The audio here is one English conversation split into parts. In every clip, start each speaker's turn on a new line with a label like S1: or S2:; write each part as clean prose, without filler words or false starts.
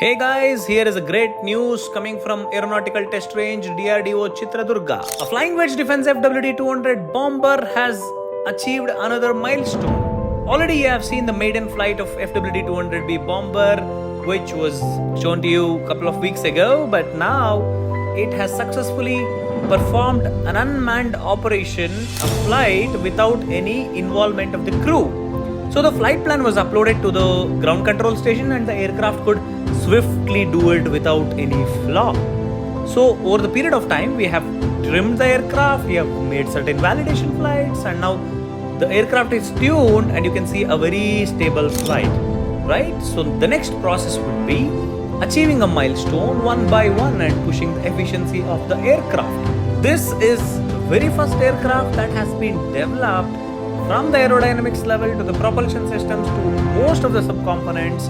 S1: Hey guys, here is a great news coming from Aeronautical Test Range DRDO Chitradurga. A flying wedge defense FWD-200 bomber has achieved another milestone. Already you have seen the maiden flight of FWD-200B bomber, which was shown to you a couple of weeks ago, but now it has successfully performed an unmanned operation, a flight without any involvement of the crew. So the flight plan was uploaded to the ground control station and the aircraft could swiftly do it without any flaw. So over the period of time, we have trimmed the aircraft, we have made certain validation flights, and now the aircraft is tuned and you can see a very stable flight, right? So the next process would be achieving a milestone one by one and pushing the efficiency of the aircraft. This is the very first aircraft that has been developed from the aerodynamics level to the propulsion systems to most of the subcomponents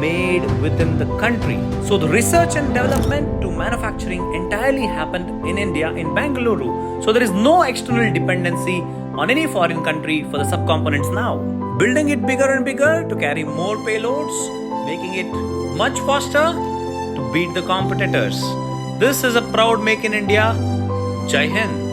S1: made within the country. So the research and development to manufacturing entirely happened in India, in Bengaluru. So there is no external dependency on any foreign country for the subcomponents now. Building it bigger and bigger to carry more payloads, making it much faster to beat the competitors. This is a proud make in India. Jai Hind.